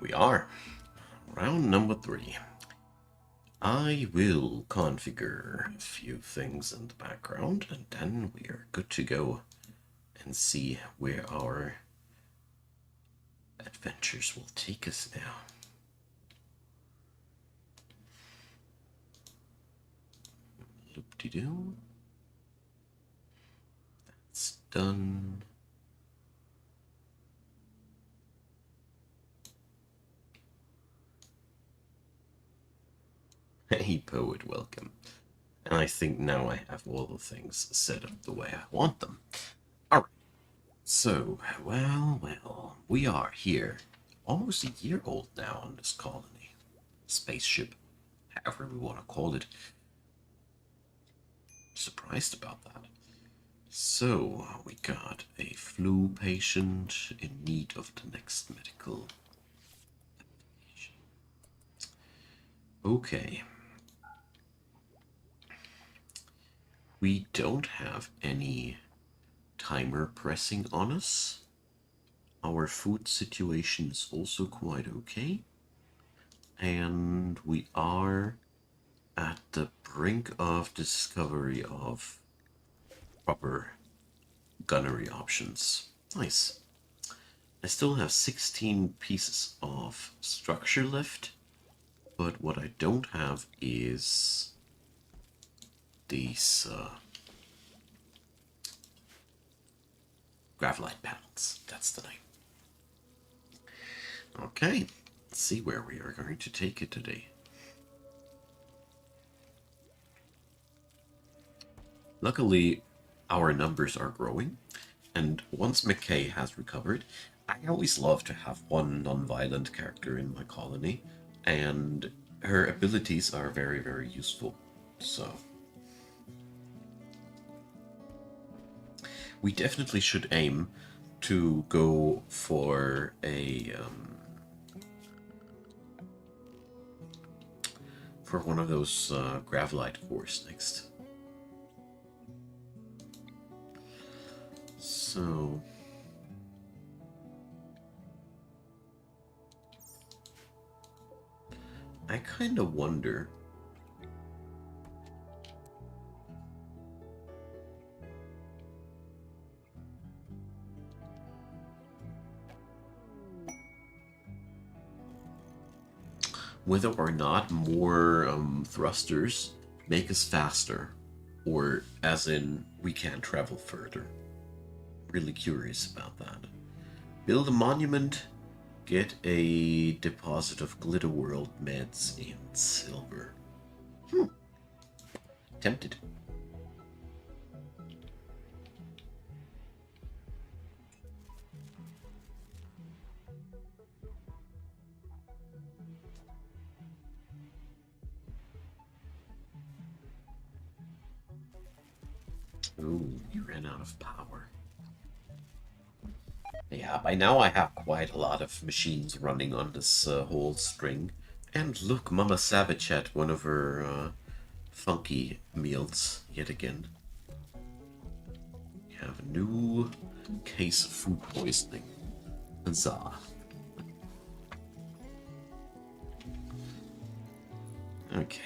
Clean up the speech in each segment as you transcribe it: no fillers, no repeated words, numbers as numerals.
we are. Round number 3. I will configure a few things in the background, and then we are good to go and see where our adventures will take us now. Loop-de-doo. That's done. Hey, poet, welcome. And I think now I have all the things set up the way I want them. Alright. So, well, we are here. Almost a year old now on this colony. Spaceship. However we want to call it. Surprised about that. So, we got a flu patient in need of the next medical application. Okay. We don't have any timer pressing on us. Our food situation is also quite okay. And we are at the brink of discovery of proper gunnery options. Nice. I still have 16 pieces of structure left, but what I don't have is these graphite panels. That's the name. Okay, let's see where we are going to take it today. Luckily, our numbers are growing, and once McKay has recovered, I always love to have one non-violent character in my colony, and her abilities are very, very useful. So we definitely should aim to go for a for one of those gravelite cores next. So I kind of wonder whether or not more thrusters make us faster, or as in we can travel further. Really curious about that. Build a monument, get a deposit of Glitter World meds in silver. Tempted. Ooh, you ran out of power. Yeah, by now I have quite a lot of machines running on this whole string. And look, Mama Savage had one of her funky meals yet again. We have a new case of food poisoning. Huzzah. Okay.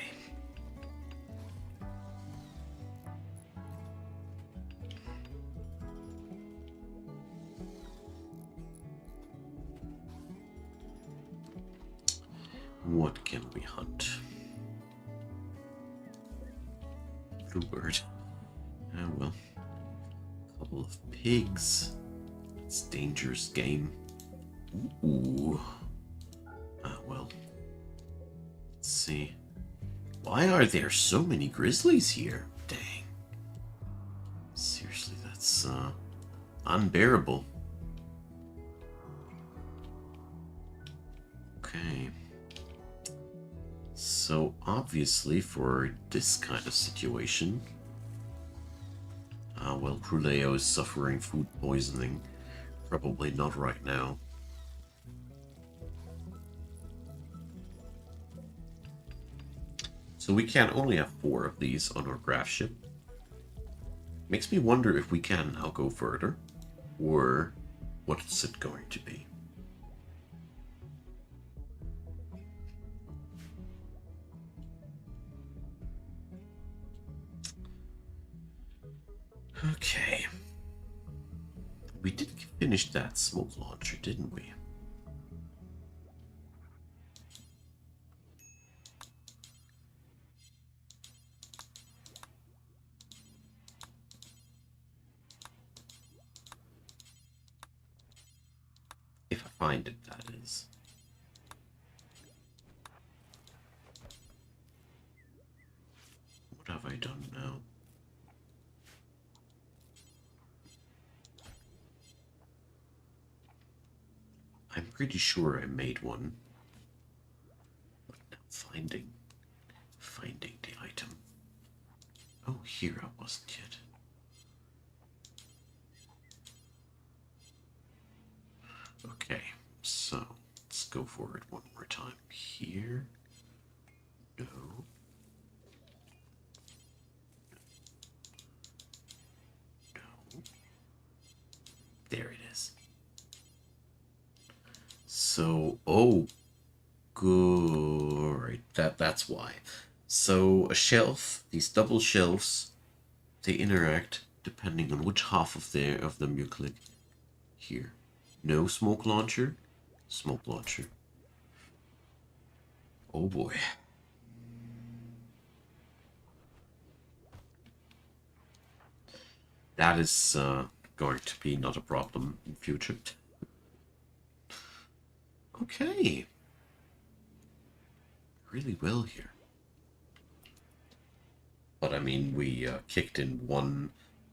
What can we hunt? Bluebird. Oh well. Couple of pigs. It's a dangerous game. Ooh. Ah well. Let's see. Why are there so many grizzlies here? Dang. Seriously, that's unbearable. Okay. So obviously for this kind of situation, well, Cruleo is suffering food poisoning. Probably not right now. So we can only have 4 of these on our graph ship. Makes me wonder if we can now go further, or what's it going to be? Okay. We did finish that smoke launcher, didn't we? If I find it, that is. What have I done now? I'm pretty sure I made one. But now finding the item. Oh, here I wasn't yet. Okay, so let's go for it one more time. Here. No. No. There it is. So, oh, good. That's why. So a shelf, these double shelves, they interact depending on which half of them you click. Here. No smoke launcher. Smoke launcher. Oh boy. That is going to be not a problem in future. Okay. Really well here. But I mean, we kicked in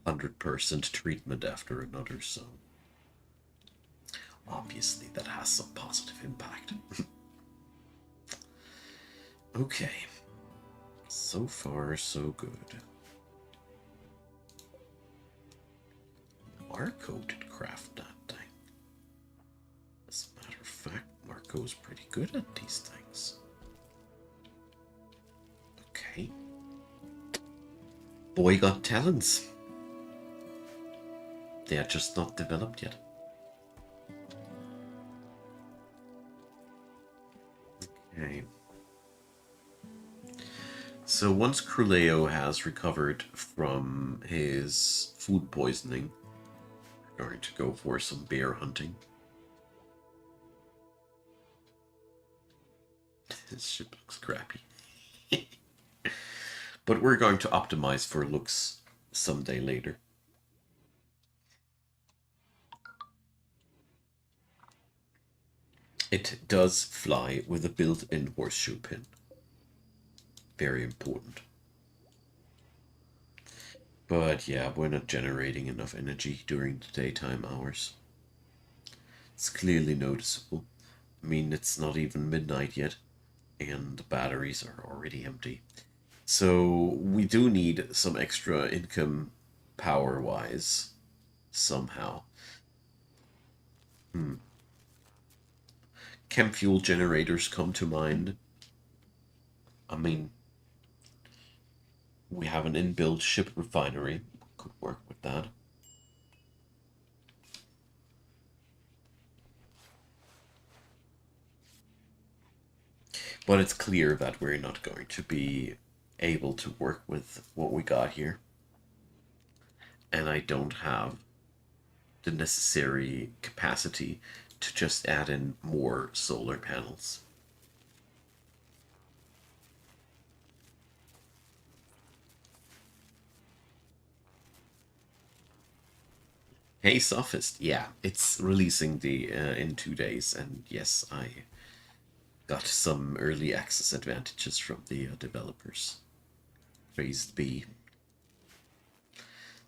100% treatment after another, so obviously that has some positive impact. Okay. So far, so good. Marco did craft that thing. As a matter of fact, Marco's pretty good at these things. Okay. Boy got talents. They are just not developed yet. Okay. So once Cruleo has recovered from his food poisoning, we're going to go for some bear hunting. This ship looks crappy. But we're going to optimize for looks someday later. It does fly with a built-in horseshoe pin. Very important. But yeah, we're not generating enough energy during the daytime hours. It's clearly noticeable. I mean, it's not even midnight yet, and the batteries are already empty. So we do need some extra income power-wise, somehow. Chem fuel generators come to mind. I mean, we have an inbuilt ship refinery. Could work with that. But it's clear that we're not going to be able to work with what we got here. And I don't have the necessary capacity to just add in more solar panels. Hey Sophist, yeah, it's releasing the in 2 days, and yes, I got some early access advantages from the developers. Praised be.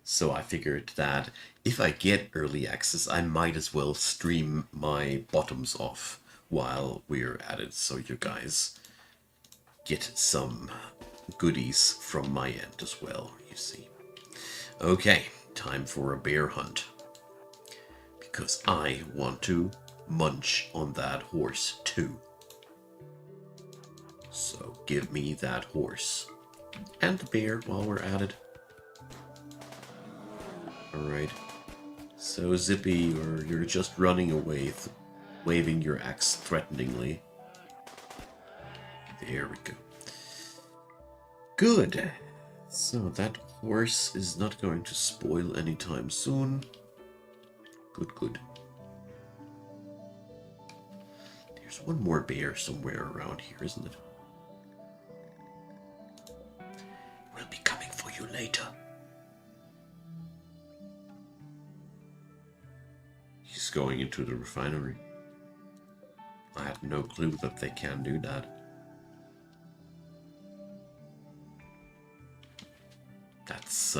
So I figured that if I get early access, I might as well stream my bottoms off while we're at it, so you guys get some goodies from my end as well, you see. Okay, time for a bear hunt. Because I want to munch on that horse too. So give me that horse. And the bear while we're at it. Alright. So Zippy, or you're just running away, waving your axe threateningly. There we go. Good. So that horse is not going to spoil anytime soon. Good, good. There's one more bear somewhere around here, isn't it? We'll be coming for you later. He's going into the refinery. I had no clue that they can do that. That's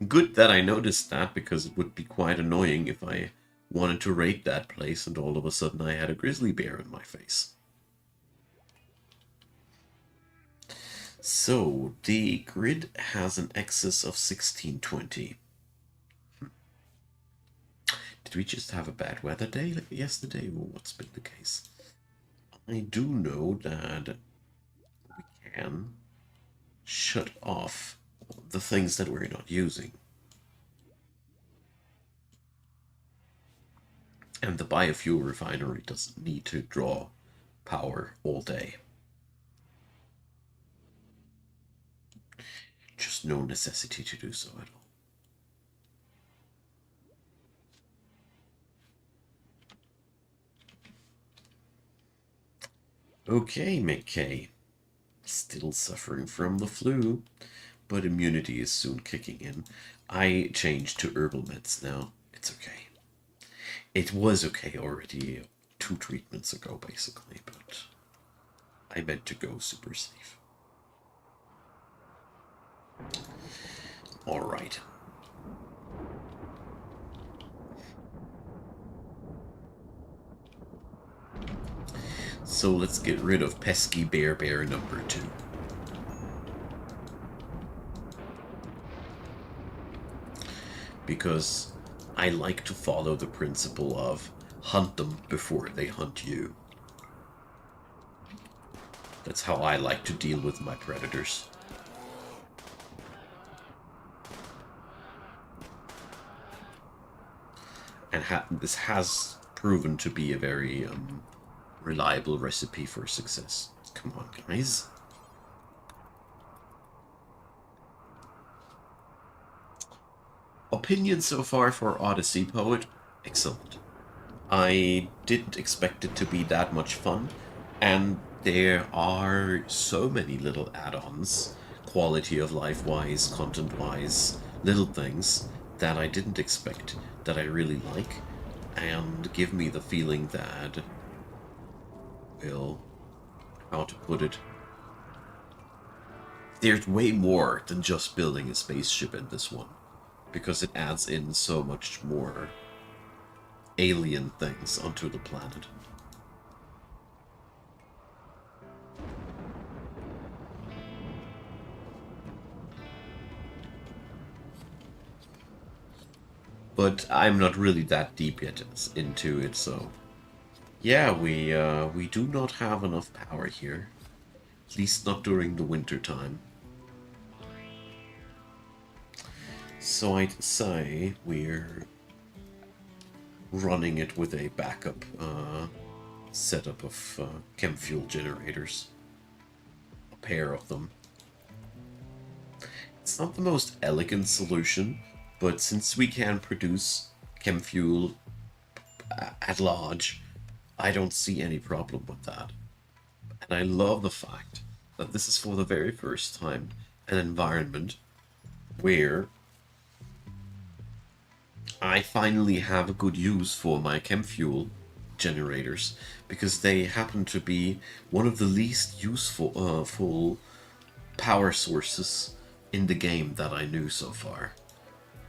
good that I noticed that, because it would be quite annoying if I wanted to raid that place and all of a sudden I had a grizzly bear in my face. So, the grid has an excess of 1620. Did we just have a bad weather day like yesterday, or what's been the case? I do know that we can shut off the things that we're not using. And the biofuel refinery doesn't need to draw power all day. Just no necessity to do so at all. Okay, McKay. Still suffering from the flu, but immunity is soon kicking in. I changed to herbal meds now. It's okay. It was okay already 2 treatments ago, basically, but I meant to go super safe. Alright. So let's get rid of pesky bear number 2. Because I like to follow the principle of hunt them before they hunt you. That's how I like to deal with my predators. And this has proven to be a very reliable recipe for success. Come on, guys. Opinion so far for Odyssey, Poet? Excellent. I didn't expect it to be that much fun, and there are so many little add-ons, quality of life-wise, content-wise, little things that I didn't expect, that I really like, and give me the feeling that, well, how to put it, there's way more than just building a spaceship in this one, because it adds in so much more alien things onto the planet. But I'm not really that deep yet into it, so yeah, we do not have enough power here, at least not during the winter time. So I'd say we're running it with a backup setup of chem fuel generators. A pair of them. It's not the most elegant solution, but since we can produce chem fuel at large, I don't see any problem with that. And I love the fact that this is for the very first time an environment where I finally have a good use for my chem fuel generators, because they happen to be one of the least useful full power sources in the game that I knew so far.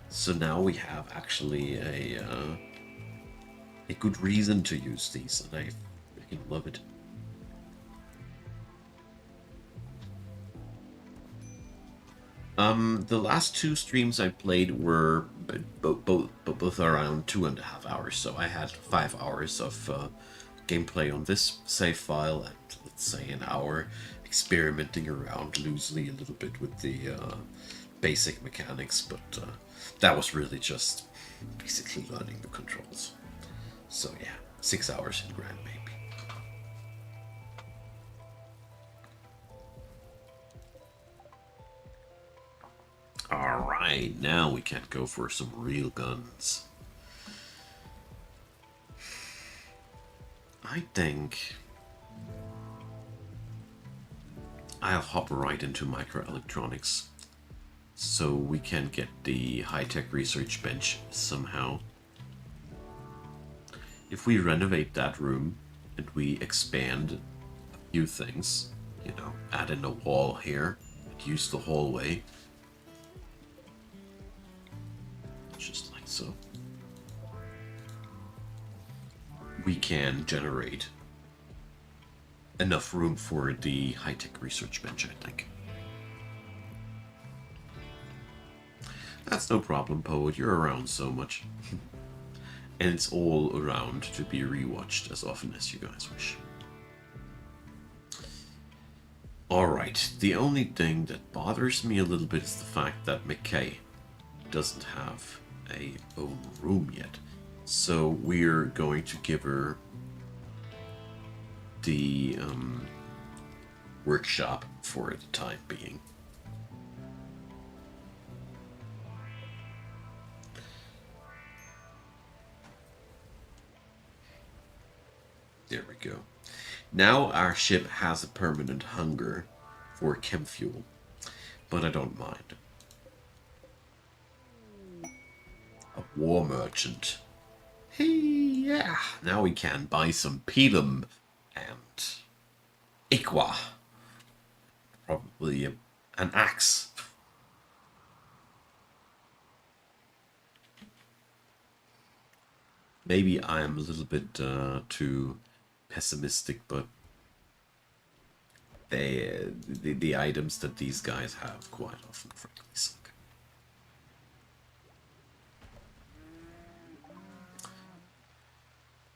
So now we have actually a good reason to use these, and I freaking love it. The last 2 streams I played were both around 2.5 hours, so I had 5 hours of gameplay on this save file, and let's say an hour experimenting around loosely a little bit with the basic mechanics, but that was really just basically learning the controls. So yeah, 6 hours in Grand maybe. Right, now we can go for some real guns. I think I'll hop right into microelectronics so we can get the high-tech research bench somehow. If we renovate that room and we expand a few things, you know, add in a wall here, use the hallway, just like so, we can generate enough room for the high-tech research bench, I think. That's no problem, Poet. You're around so much. And it's all around to be rewatched as often as you guys wish. Alright, the only thing that bothers me a little bit is the fact that McKay doesn't have a own room yet. So we're going to give her the workshop for the time being. There we go. Now our ship has a permanent hunger for chem fuel, but I don't mind. A war merchant. Hey, yeah. Now we can buy some pedum and iqua. Probably an axe. Maybe I am a little bit too pessimistic, but the items that these guys have quite often frankly suck.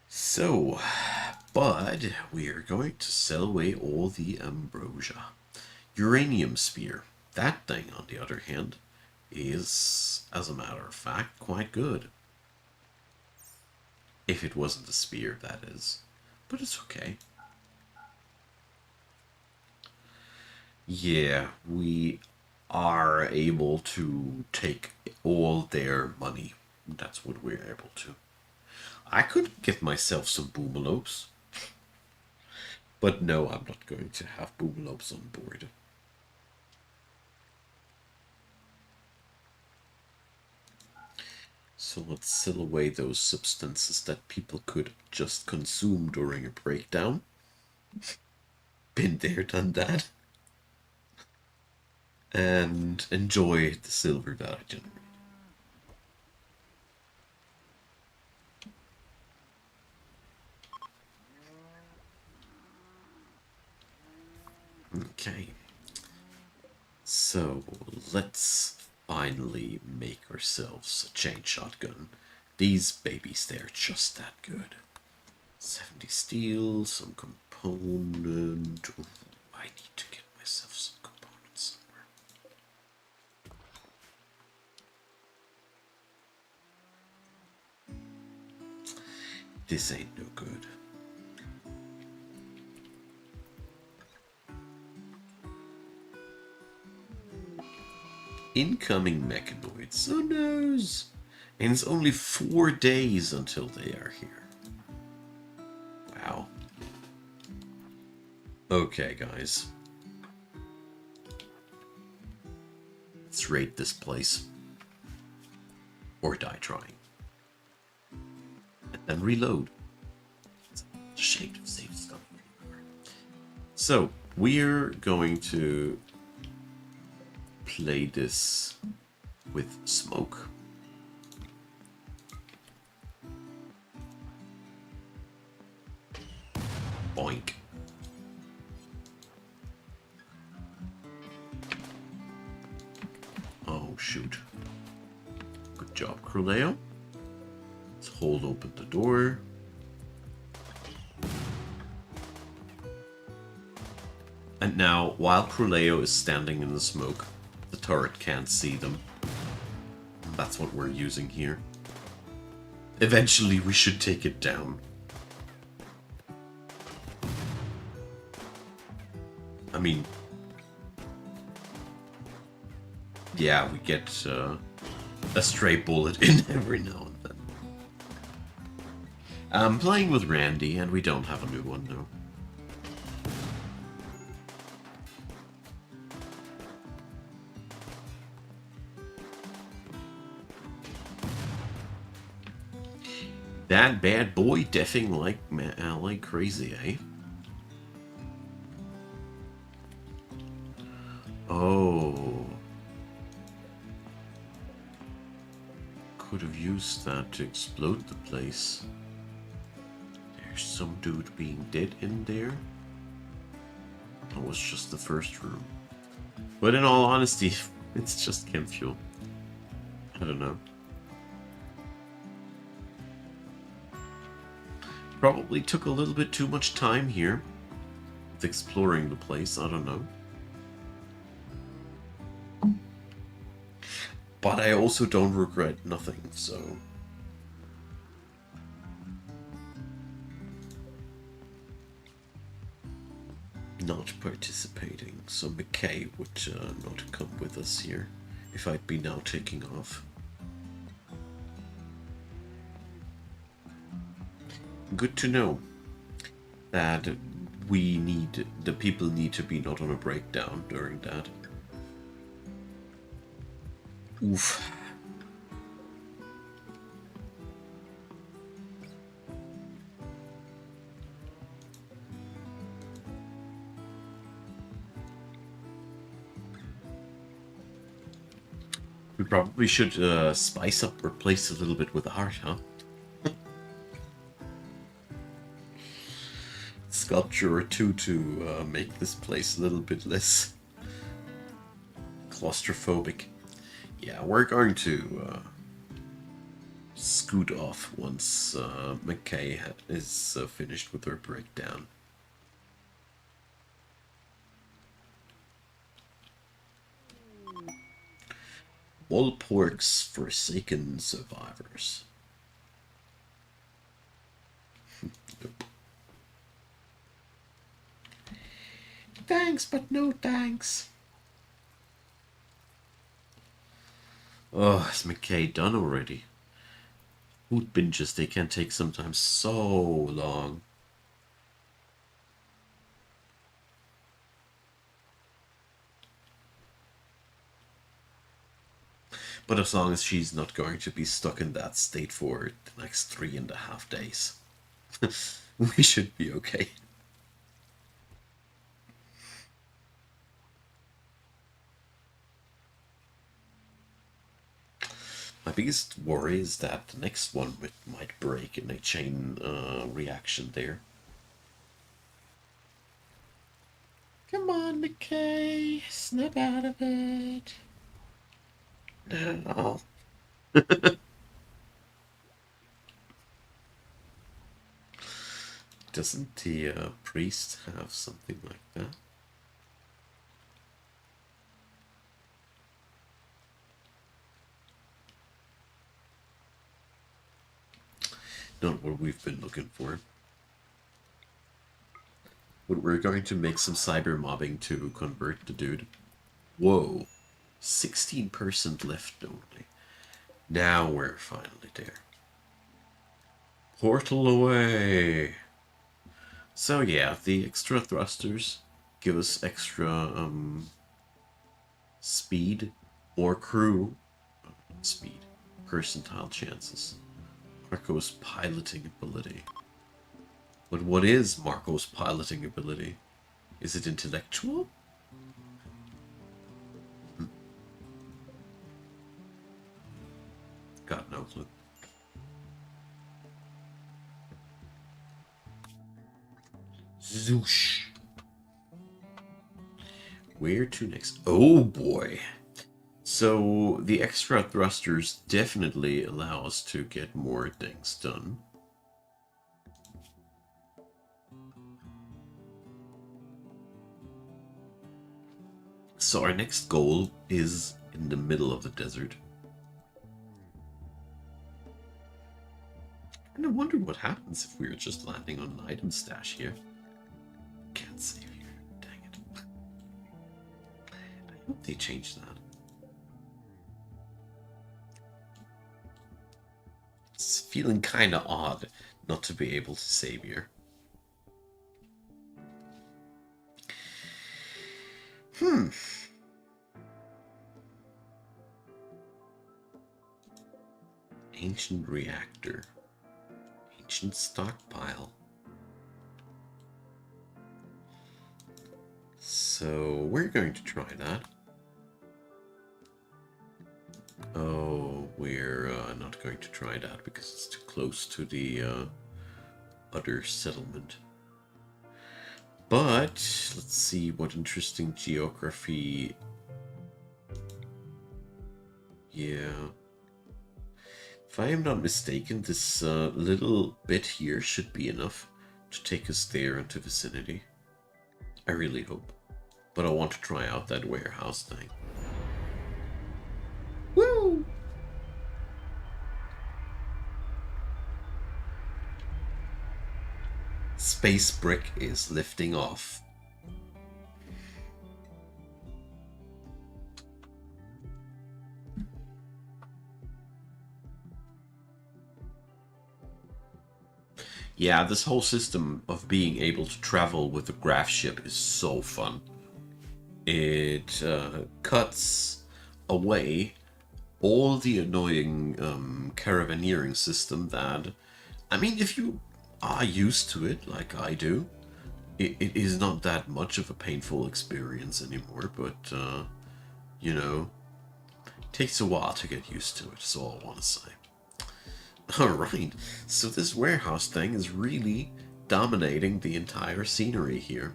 So, but we are going to sell away all the ambrosia. Uranium spear. That thing, on the other hand, is, as a matter of fact, quite good. If it wasn't a spear, that is. But it's okay. Yeah, we are able to take all their money. That's what we're able to. I could get myself some boomalopes. But no, I'm not going to have boomalopes on board. So let's sell away those substances that people could just consume during a breakdown. Been there, done that. And enjoy the silver that I generate. Okay. So let's finally make ourselves a chain shotgun. These babies, they're just that good. 70 steel, some component. Ooh, I need to get myself some components somewhere. This ain't no good. Incoming mechanoids. Oh no! And it's only 4 days until they are here. Wow. Okay, guys. Let's raid this place. Or die trying. And then reload. It's a shame to save stuff. So, we're going to play this with smoke. Boink. Oh, shoot. Good job, Cruleo. Let's hold open the door. And now, while Cruleo is standing in the smoke, the turret can't see them. That's what we're using here. Eventually, we should take it down. I mean, yeah, we get a stray bullet in every now and then. I'm playing with Randy, and we don't have a new one, though. That bad boy deffing like crazy, eh? Oh. Could have used that to explode the place. There's some dude being dead in there. That was just the first room. But in all honesty, it's just chem fuel. I don't know. Probably took a little bit too much time here with exploring the place, I don't know. But I also don't regret nothing, so... Not participating, so McKay would not come with us here if I'd be now taking off. Good to know that the people need to be not on a breakdown during that. Oof. We probably should spice up our place a little bit with art, huh? Sculpture or two to make this place a little bit less claustrophobic. Yeah, we're going to scoot off once McKay is finished with her breakdown. Walpork's Forsaken Survivors. Nope. Thanks, but no thanks. Oh, is McKay done already? Food binges, they can take sometimes so long. But as long as she's not going to be stuck in that state for the next 3.5 days, we should be okay. My biggest worry is that the next one might break in a chain reaction there. Come on, McKay, snap out of it. No. Doesn't the priest have something like that? Not what we've been looking for. But we're going to make some cyber mobbing to convert the dude. Whoa. 16% left only. Now we're finally there. Portal away. So yeah, the extra thrusters give us extra speed or crew speed, percentile chances. Marco's piloting ability. But what is Marco's piloting ability? Is it intellectual? Got no clue. Zoosh. Where to next? Oh boy. So the extra thrusters definitely allow us to get more things done. So our next goal is in the middle of the desert. And I wonder what happens if we were just landing on an item stash here. Can't save here. Dang it. I hope they changed that. feeling kind of odd not to be able to save here. Ancient reactor. Ancient stockpile. So we're going to try that. Oh, we're not going to try that because it's too close to the other settlement. But let's see what interesting geography. Yeah. If I am not mistaken, this little bit here should be enough to take us there into vicinity. I really hope. But I want to try out that warehouse thing. Woo! Space Brick is lifting off. Yeah, this whole system of being able to travel with the graph ship is so fun. It cuts away all the annoying caravanneering system that, I mean, if you are used to it like I do, it is not that much of a painful experience anymore, but, you know, it takes a while to get used to it, is all I want to say. Alright, so this warehouse thing is really dominating the entire scenery here.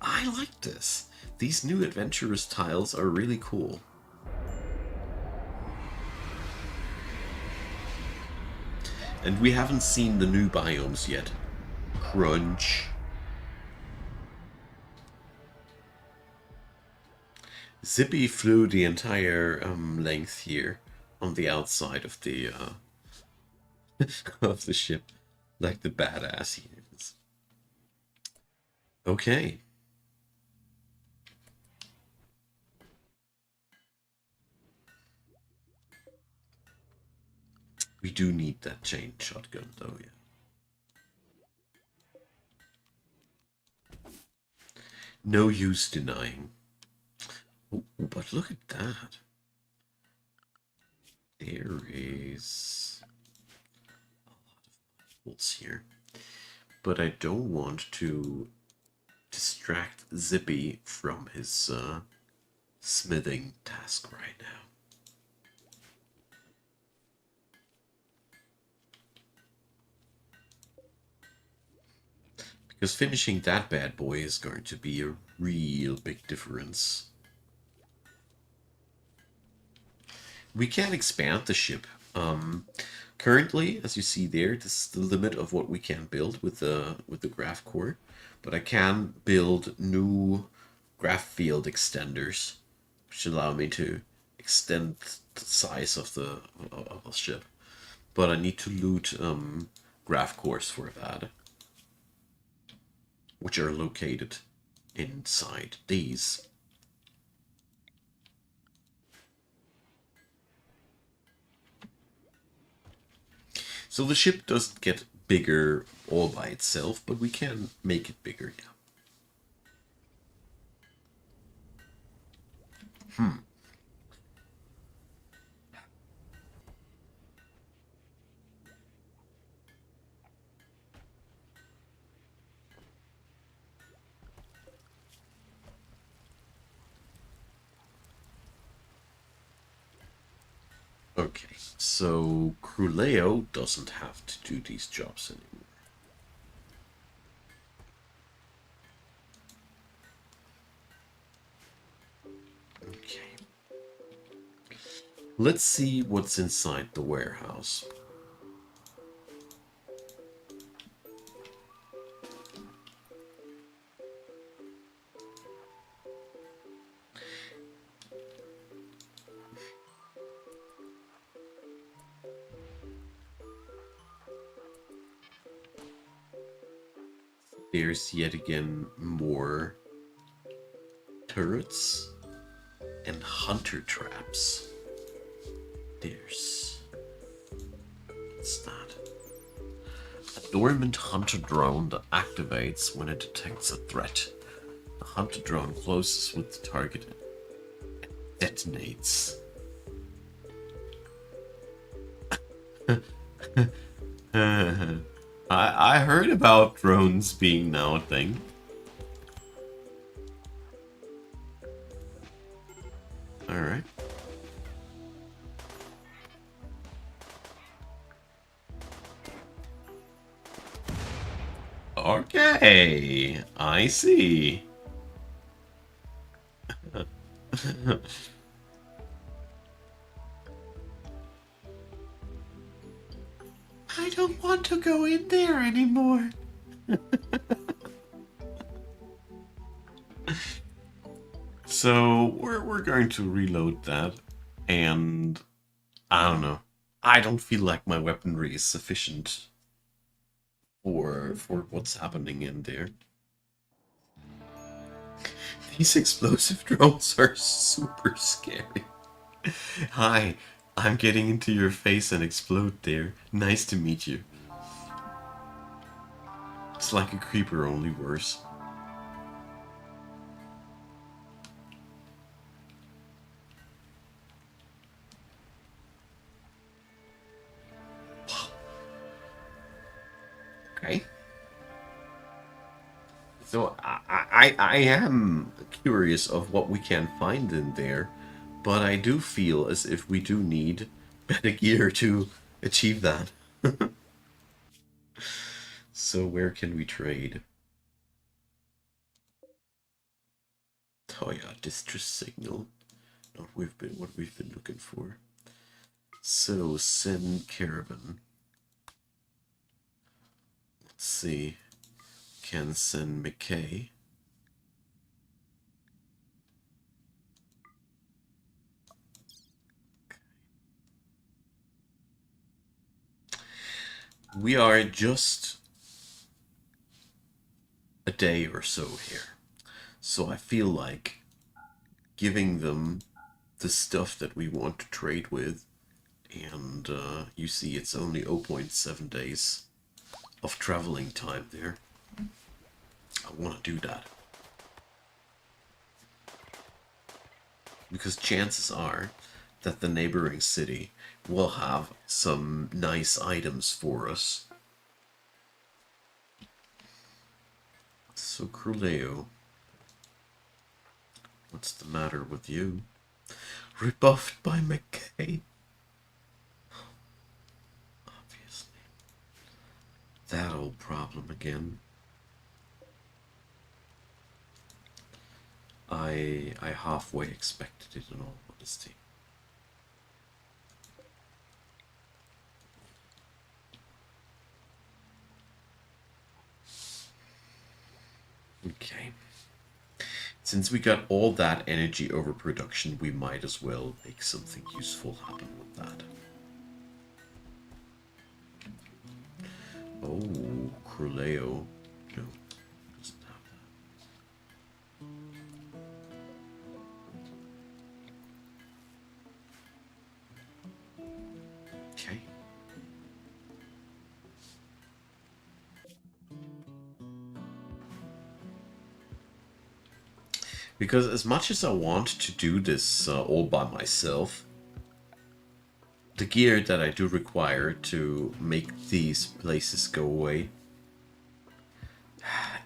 I like this. These new adventurous tiles are really cool. And we haven't seen the new biomes yet. Crunch. Zippy flew the entire length here on the outside of the of the ship, like the badass he is. Okay. We do need that chain shotgun, though, yeah. No use denying. Oh, but look at that. There is a lot of bolts here. But I don't want to distract Zippy from his smithing task right now. Because finishing that bad boy is going to be a real big difference. We can expand the ship. Currently, as you see there, this is the limit of what we can build with the graph core. But I can build new graph field extenders, which allow me to extend the size of the ship. But I need to loot graph cores for that, which are located inside these. So the ship doesn't get bigger all by itself, but we can make it bigger, yeah. Okay, so Cruleo doesn't have to do these jobs anymore. Okay. Let's see what's inside the warehouse. There's yet again more turrets and hunter traps. There's What's that? A dormant hunter drone that activates when it detects a threat. The hunter drone closes with the target and detonates. I heard about drones being now a thing. Alright. Okay, I see. I don't want to go in there anymore. So we're going to reload that, and I don't know. I don't feel like my weaponry is sufficient for what's happening in there. These explosive drones are super scary. Hi, I'm getting into your face and explode there. Nice to meet you. It's like a creeper, only worse. Okay. So I am curious of what we can find in there, but I do feel as if we do need better gear to achieve that. So where can we trade? Oh yeah, distress signal. Not what we've been looking for. So send caravan. Let's see. Can send McKay. We are just a day or so here. So I feel like giving them the stuff that we want to trade with, and you see it's only 0.7 days of traveling time there. I want to do that. Because chances are that the neighboring city will have some nice items for us. So Cruleo, what's the matter with you? Rebuffed by McKay. Obviously. That old problem again. I halfway expected it in all honesty. Okay. Since we got all that energy overproduction, we might as well make something useful happen with that. Oh, Cruleo. No, doesn't have that. Okay. Because as much as I want to do this all by myself, the gear that I do require to make these places go away,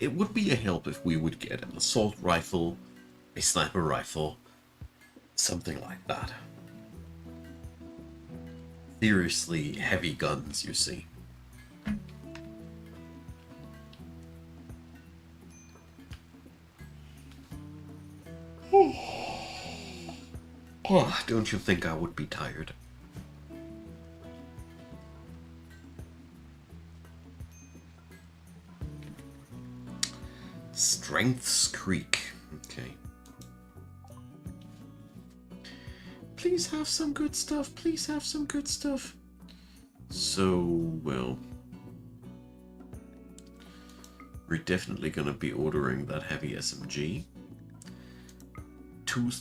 it would be a help if we would get an assault rifle, a sniper rifle, something like that. Seriously heavy guns, you see. Oh, don't you think I would be tired? Strengths Creek. Okay. Please have some good stuff. Please have some good stuff. So, well, we're definitely gonna be ordering that heavy SMG. 2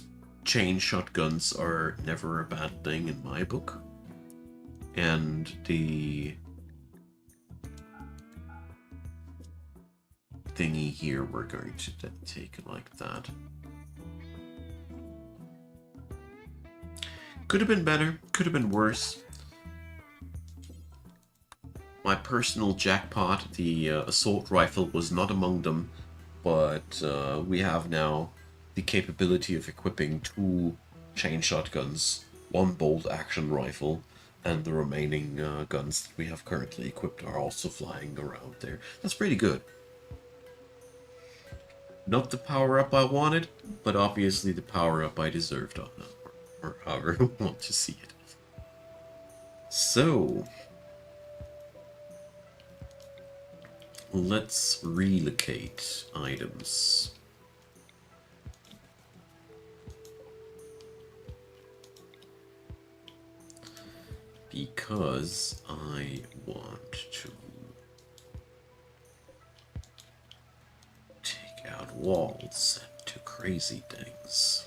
chain shotguns are never a bad thing in my book. And the thingy here, we're going to take it like that. Could have been better, could have been worse. My personal jackpot, the assault rifle, was not among them, but we have now the capability of equipping 2 chain shotguns, 1 bolt action rifle, and the remaining guns that we have currently equipped are also flying around there. That's pretty good. Not the power-up I wanted, but obviously the power-up I deserved on that, or however you want to see it. So, let's relocate items. Because I want to take out walls and do crazy things.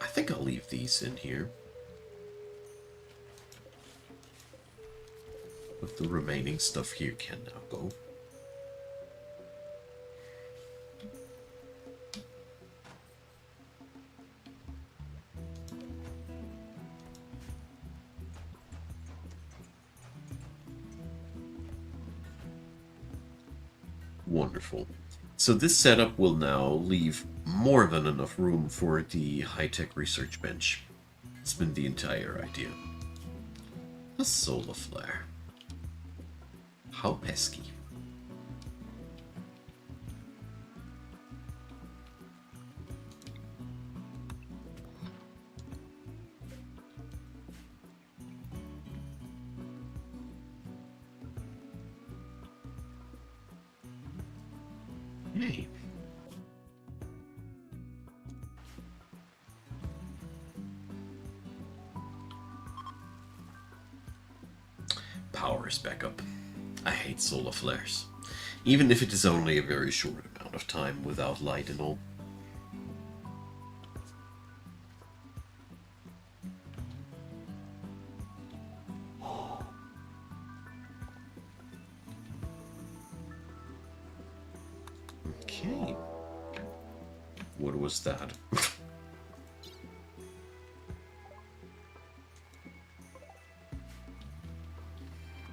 I think I'll leave these in here. But the remaining stuff here can now go. Wonderful. So this setup will now leave more than enough room for the high-tech research bench. It's been the entire idea. A solar flare. How pesky. Hey. Power is back up. I hate solar flares. Even if it is only a very short amount of time without light and all. Okay. What was that?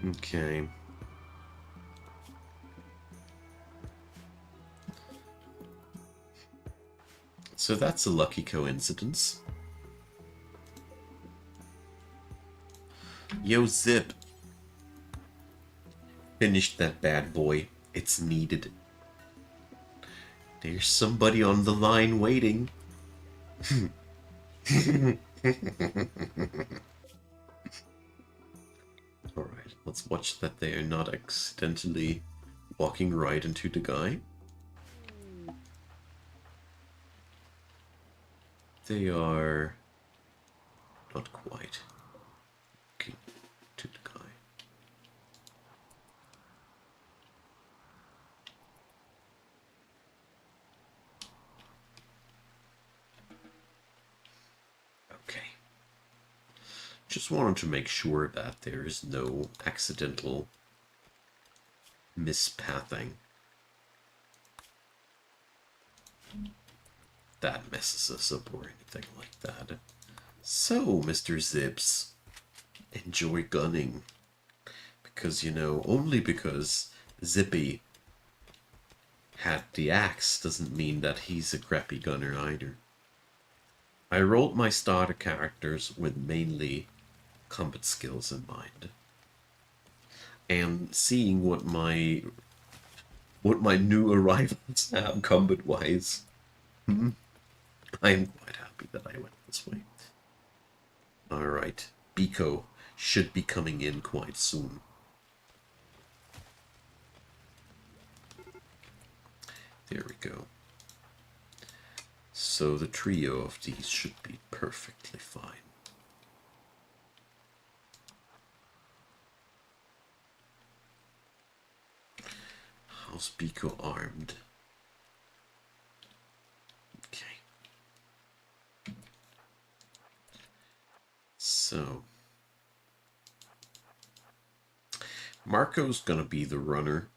Okay. So that's a lucky coincidence. Yo, Zip. Finish that bad boy. It's needed. There's somebody on the line waiting. Alright, let's watch that they are not accidentally walking right into the guy. They are not quite walking to the guy. Okay. Just wanted to make sure that there is no accidental mispathing that messes us up or anything like that. So, Mr. Zips, enjoy gunning. Because, you know, only because Zippy had the axe doesn't mean that he's a crappy gunner either. I rolled my starter characters with mainly combat skills in mind. And seeing what my new arrivals have combat-wise, I'm quite happy that I went this way. Alright, Biko should be coming in quite soon. There we go. So the trio of these should be perfectly fine. How's Biko armed? Okay. So Marco's gonna be the runner,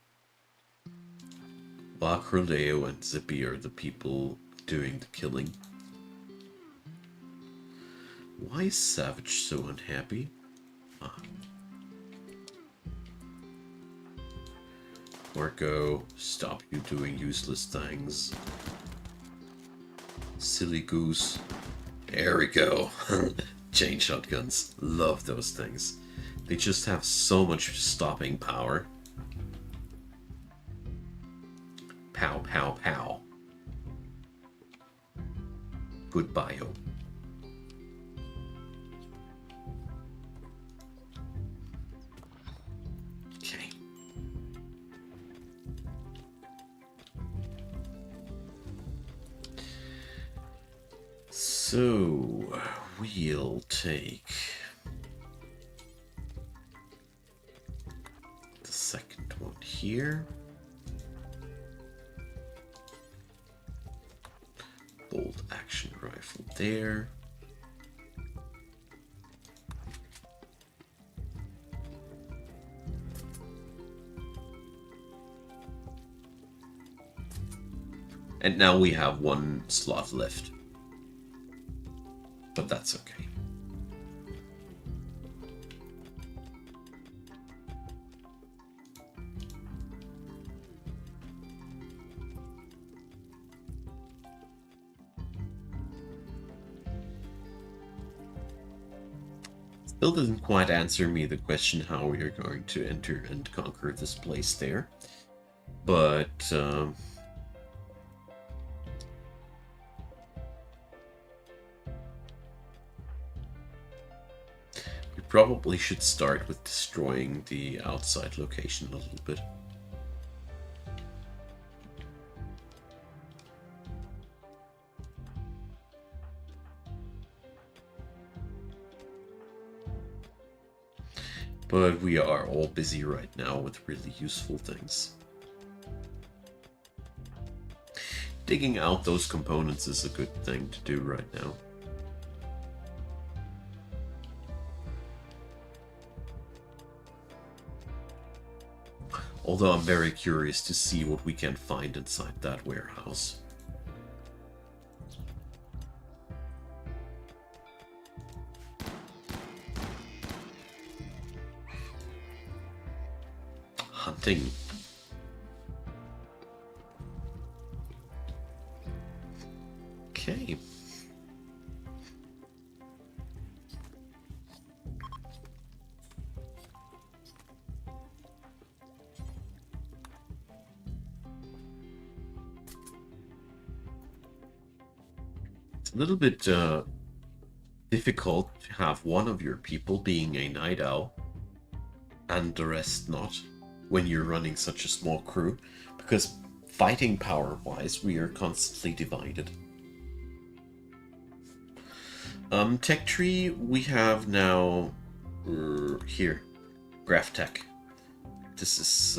while Croleo and Zippy are the people doing the killing. Why is Savage so unhappy? Ah. Marco, stop you doing useless things. Silly goose. There we go. Chain shotguns. Love those things. They just have so much stopping power. Pow, pow, pow. Goodbye, hope. Okay. So, we'll take the second one here. Bolt action rifle there. And now we have one slot left. But that's okay. Still doesn't quite answer me the question how we are going to enter and conquer this place there. But we probably should start with destroying the outside location a little bit. But we are all busy right now with really useful things. Digging out those components is a good thing to do right now. Although I'm very curious to see what we can find inside that warehouse. Hunting. Okay. It's a little bit difficult to have one of your people being a night owl and the rest not when you're running such a small crew, because fighting power wise we are constantly divided. Tech tree we have now here, Graph Tech. This is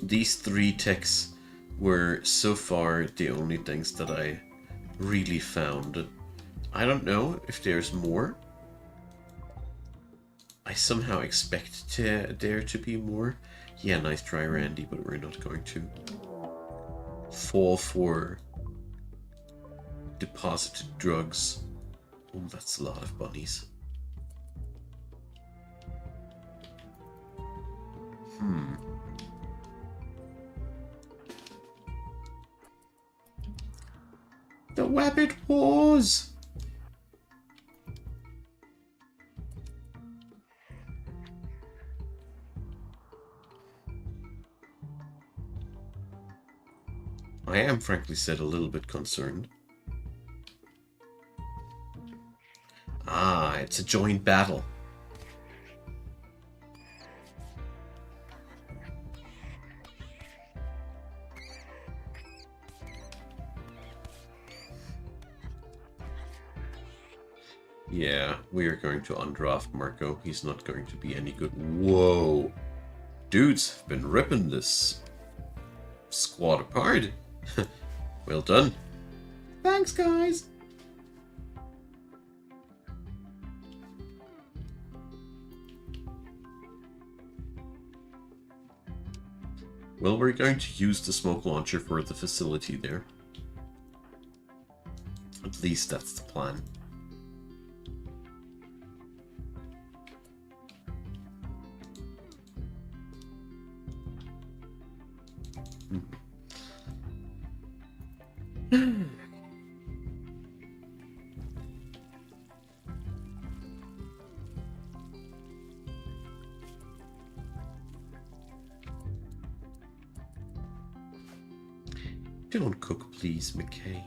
these three techs were so far the only things that I really found. I don't know if there's more. I somehow expect there to be more. Yeah, nice try, Randy, but we're not going to fall for deposited drugs. Oh, that's a lot of bunnies. The Wabbit Wars! I am, frankly said, a little bit concerned. Ah, it's a joint battle. Yeah, we are going to undraft Marco. He's not going to be any good. Whoa. Dudes have been ripping this squad apart. Well done. Thanks, guys. Well, we're going to use the smoke launcher for the facility there. At least that's the plan. Don't cook, please, McKay.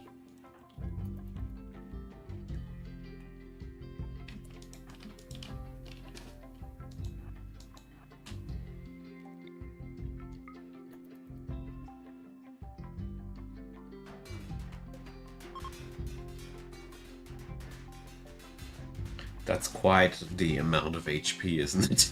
That's quite the amount of HP, isn't it?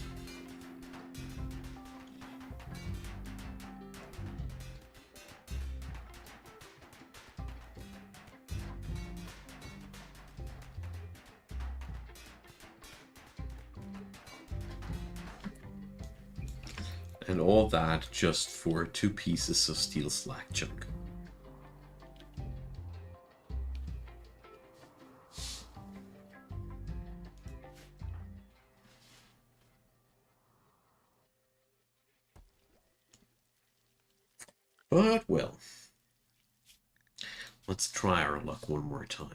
And all that just for 2 pieces of steel slag chunk. But, well, let's try our luck one more time.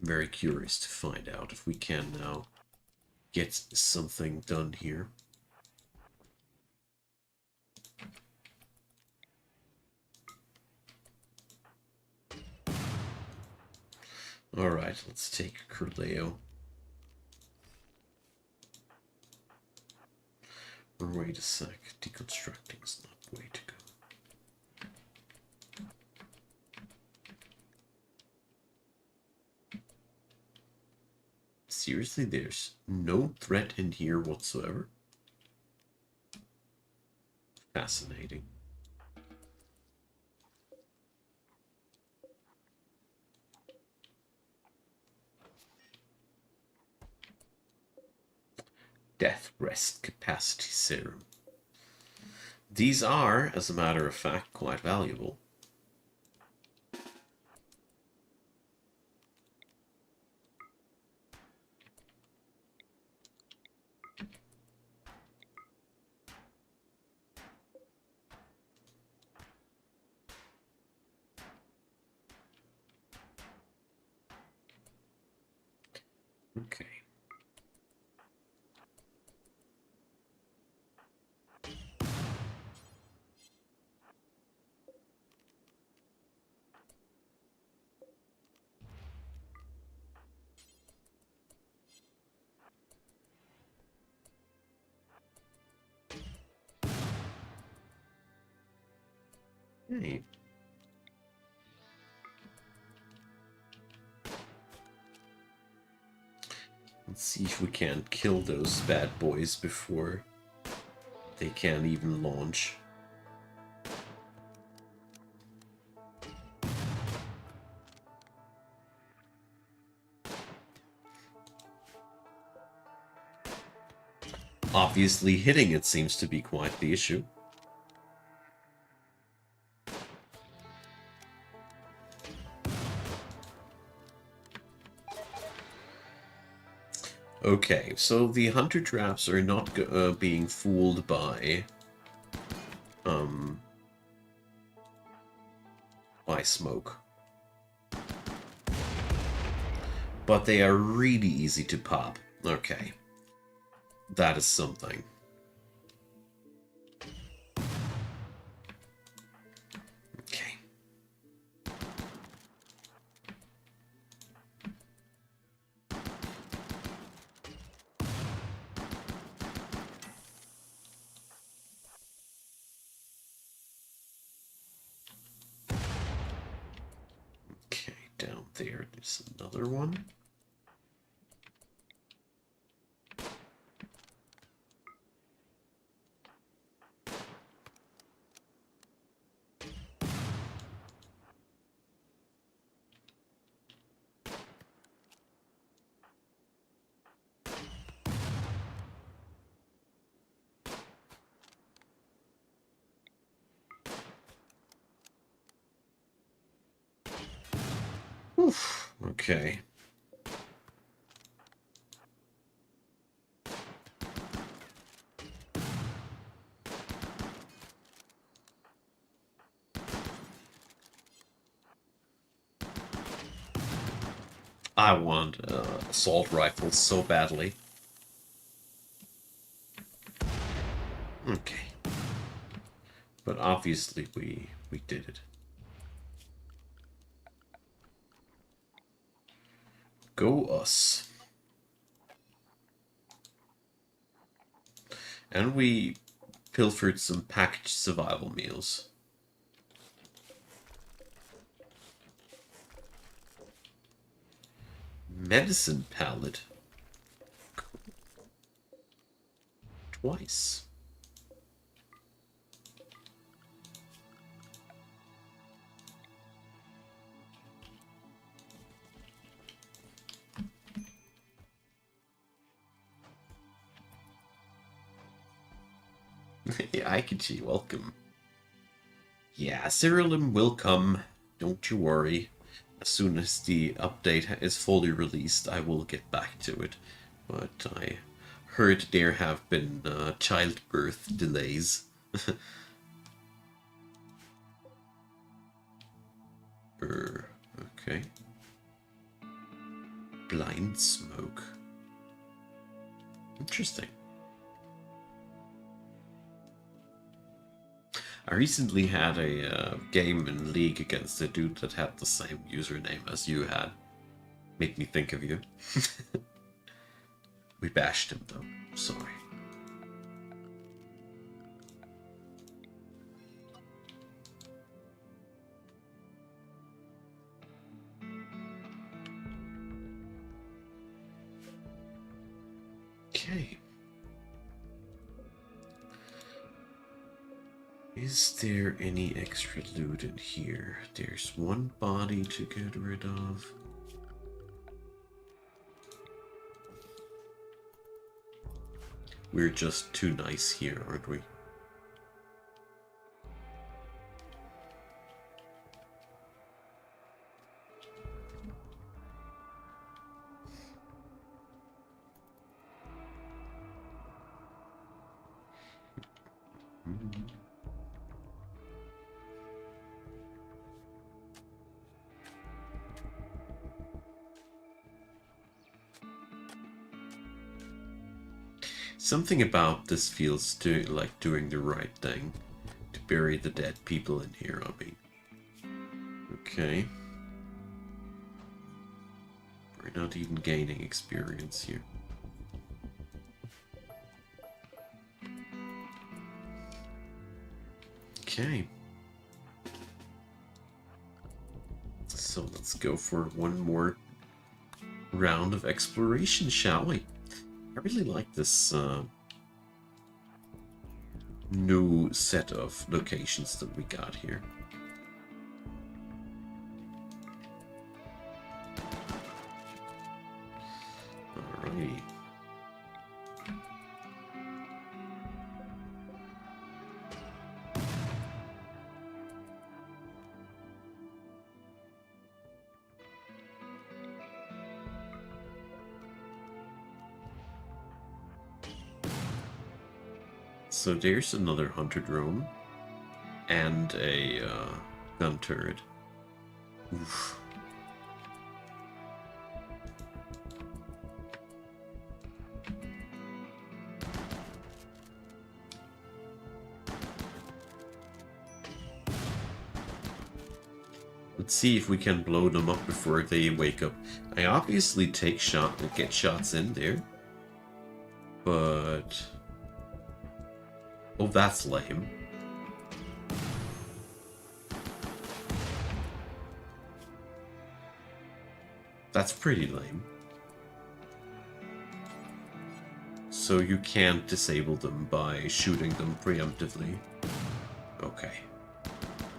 I'm very curious to find out if we can now get something done here. Alright, let's take Curleo. Or wait a sec, deconstructing is not the way to go. Seriously, there's no threat in here whatsoever? Fascinating. Death Rest Capacity Serum. These are, as a matter of fact, quite valuable. Okay. Hey. Let's see if we can kill those bad boys before they can even launch. Obviously, hitting it seems to be quite the issue. Okay, so the hunter traps are not being fooled by smoke. But they are really easy to pop. Okay. That is something. Okay. Okay, down there's another one. Oof, okay. I want assault rifles so badly. Okay. But obviously we did it. Go us. And we pilfered some packaged survival meals. Medicine pallet. Twice. Yeah, Aikachi, welcome. Yeah, Cyrilum will come. Don't you worry. As soon as the update is fully released, I will get back to it. But I heard there have been childbirth delays. Okay. Blind smoke. Interesting. I recently had a game in League against a dude that had the same username as you had. Made me think of you. We bashed him though. Sorry. Okay. Is there any extra loot in here? There's one body to get rid of. We're just too nice here, aren't we? Something about this feels like doing the right thing. To bury the dead people in here, I mean. Okay. We're not even gaining experience here. Okay. So let's go for one more round of exploration, shall we? I really like this new set of locations that we got here. Alrighty. So there's another hunter drone and a gun turret. Oof. Let's see if we can blow them up before they wake up. I obviously get shots in there, but oh, that's lame. That's pretty lame. So you can't disable them by shooting them preemptively. Okay.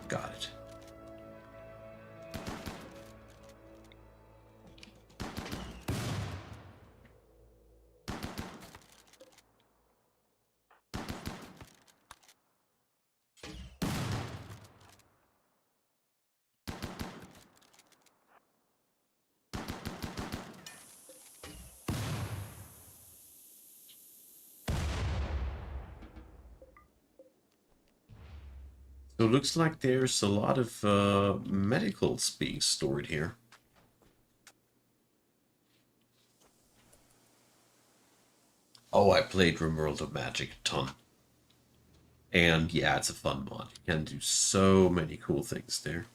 Got it. So it looks like there's a lot of medicals being stored here. Oh, I played Rimworld of Magic a ton. And yeah, it's a fun mod. You can do so many cool things there.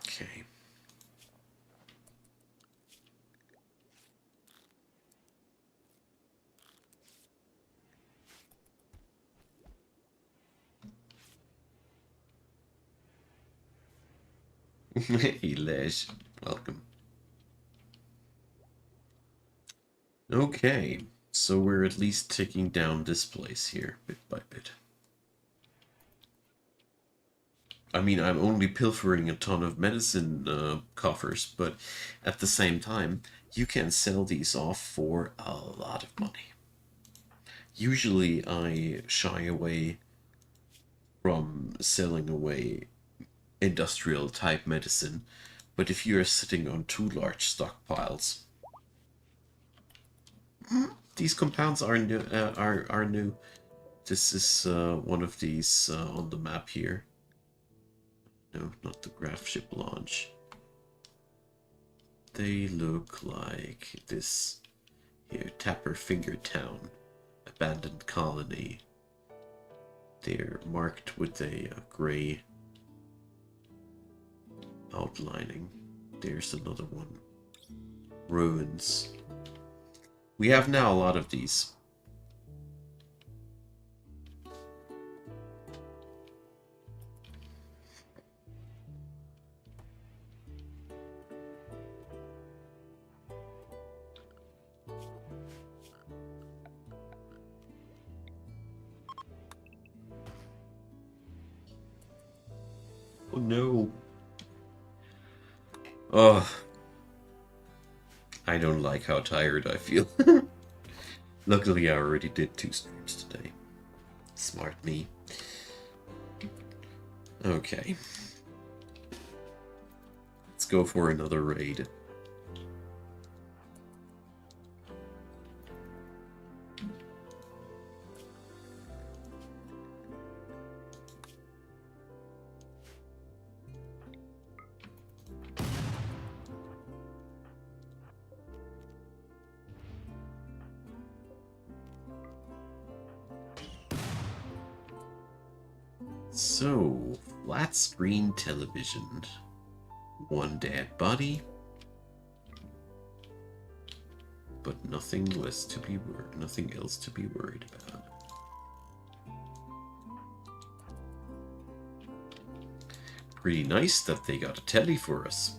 Okay. Elish, welcome. Okay, so we're at least taking down this place here, bit by bit. I mean, I'm only pilfering a ton of medicine coffers, but at the same time, you can sell these off for a lot of money. Usually, I shy away from selling away industrial type medicine, but if you're sitting on too large stockpiles, these compounds are new. Are new. This is one of these on the map here. No, not the graph ship launch. They look like this here. Tapper Finger Town, abandoned colony. They're marked with a gray outlining. There's another one. Ruins. We have now a lot of these. Oh no. Oh, I don't like how tired I feel. Luckily, I already did 2 streams today. Smart me. Okay. Let's go for another raid. So, flat screen television. 1 dead body. But nothing else to be worried about. Pretty nice that they got a telly for us.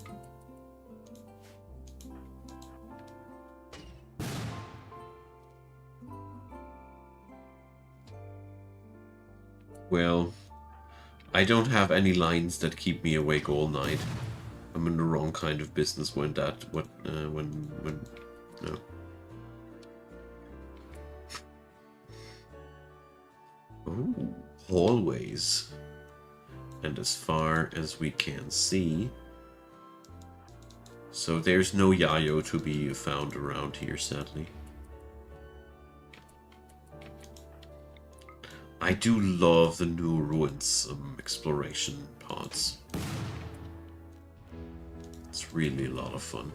Well, I don't have any lines that keep me awake all night. I'm in the wrong kind of business when no. Oh, hallways. And as far as we can see, so there's no Yayo to be found around here, sadly. I do love the new ruins exploration pods. It's really a lot of fun.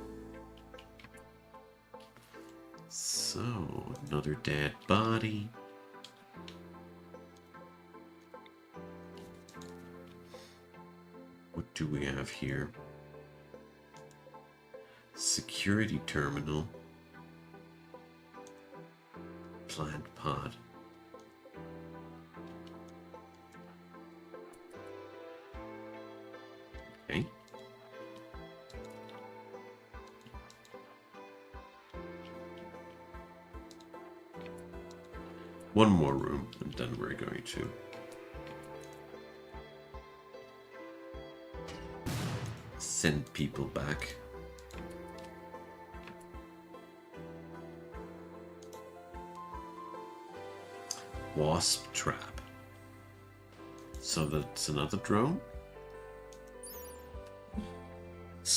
So, another dead body. What do we have here? Security terminal. Plant pod. Okay. One more room, and then we're going to send people back. Wasp trap. So that's another drone.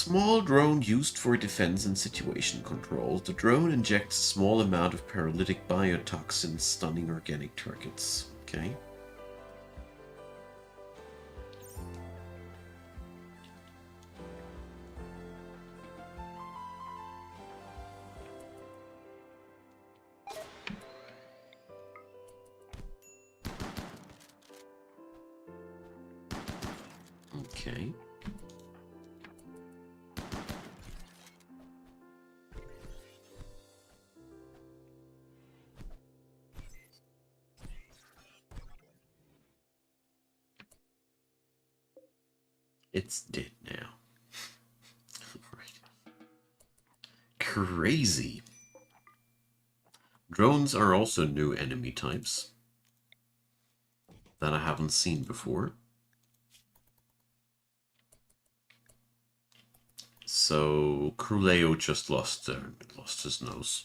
Small drone used for defense and situation control. The drone injects a small amount of paralytic biotoxin, stunning organic targets. Okay. Okay. It's dead now. Right. Crazy. Drones are also new enemy types that I haven't seen before. So Kruleo just lost his nose.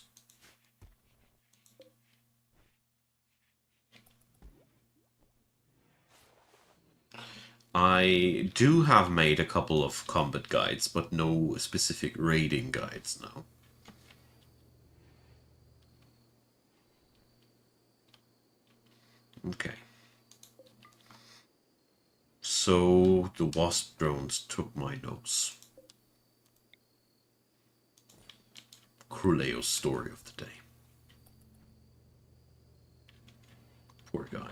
I do have made a couple of combat guides, but no specific raiding guides now. Okay. So the wasp drones took my nose. Kruleo's story of the day. Poor guy.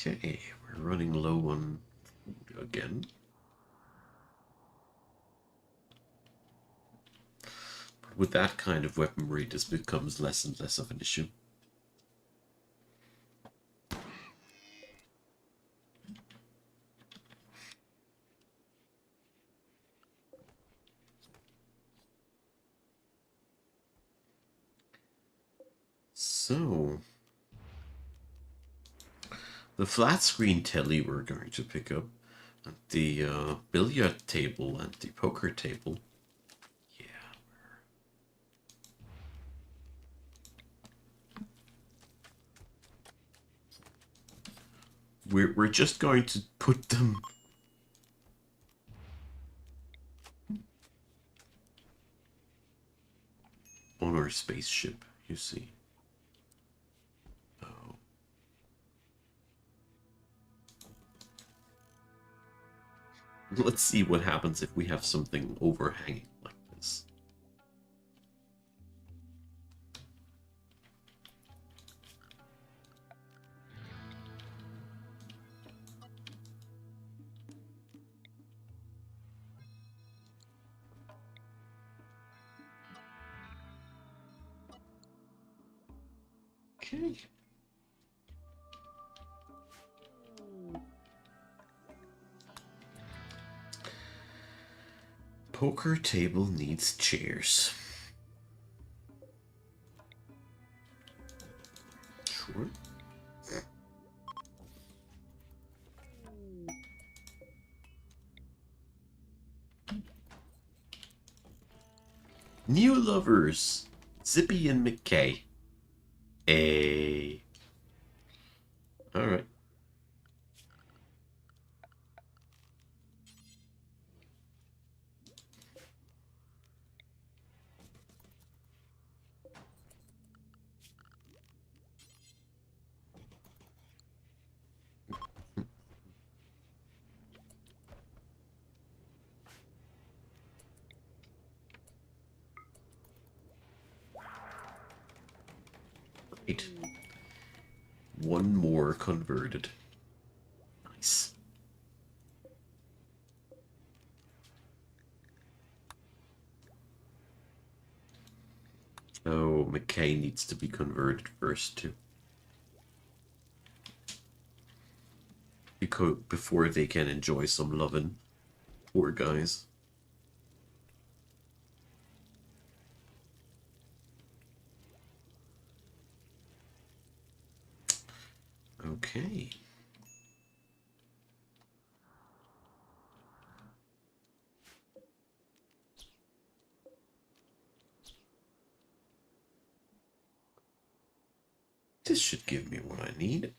Okay, we're running low on food again. But with that kind of weaponry, this becomes less and less of an issue. So, the flat screen telly we're going to pick up, and the billiard table and the poker table. Yeah. We're just going to put them on our spaceship, you see. Oh. Let's see what happens if we have something overhanging like this. Okay. Poker table needs chairs. Sure. New lovers, Zippy and McKay. All right. Right. One more converted. Nice. Oh, McKay needs to be converted first too. Because before they can enjoy some lovin'. Poor guys. Okay. This should give me what I need.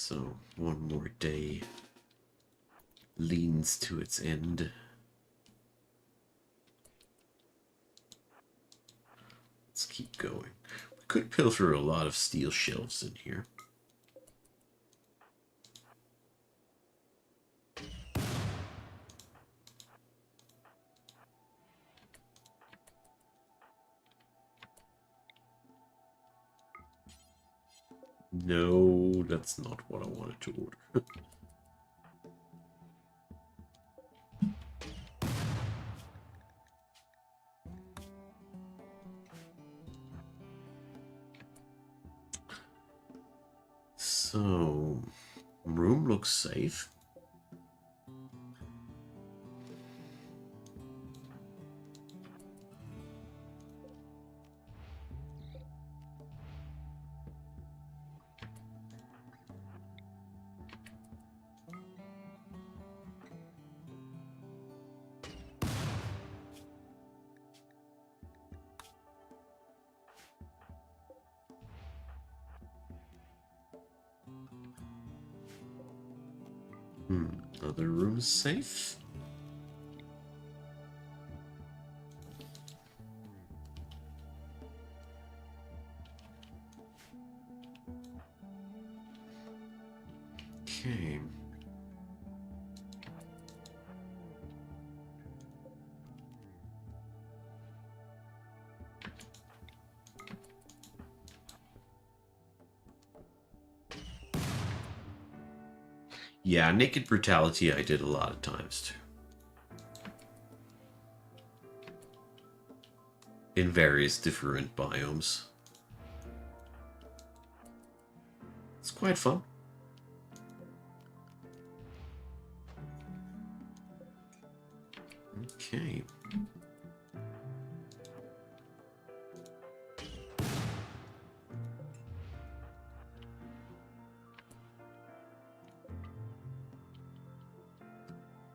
So, one more day leans to its end. Let's keep going. We could pilfer a lot of steel shelves in here. No, that's not what I wanted to order. So, room looks safe. Other room's safe. Okay. Yeah, naked brutality I did a lot of times too. In various different biomes. It's quite fun. Okay.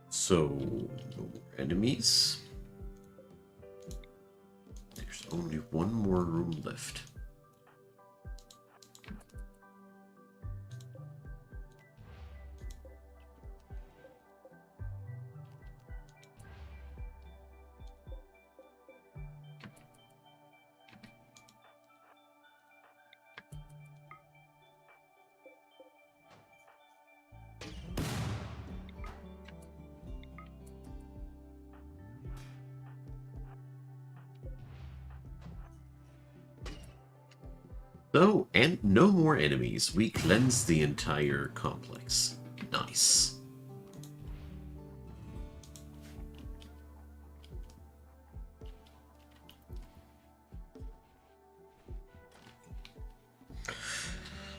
So, no more enemies. There's only one more room left. So, and no more enemies. We cleansed the entire complex. Nice.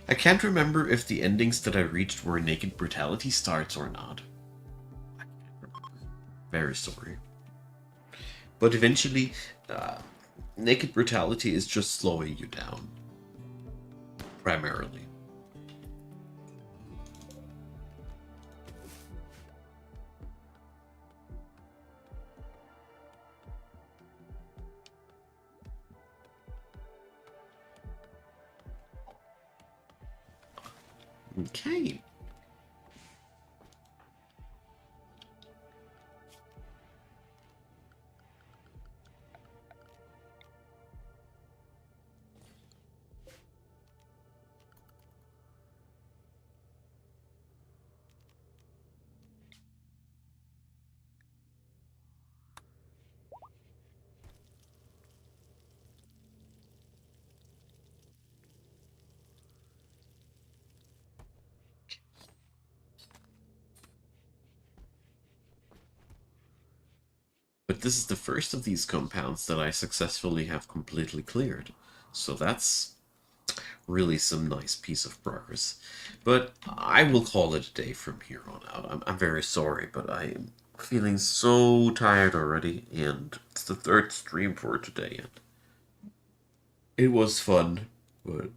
I can't remember if the endings that I reached were naked brutality starts or not. I can't remember. Very sorry. But eventually, naked brutality is just slowing you down. Primarily. Okay. But this is the first of these compounds that I successfully have completely cleared. So that's really some nice piece of progress. But I will call it a day from here on out. I'm very sorry, but I am feeling so tired already, and it's the third stream for today. And it was fun, but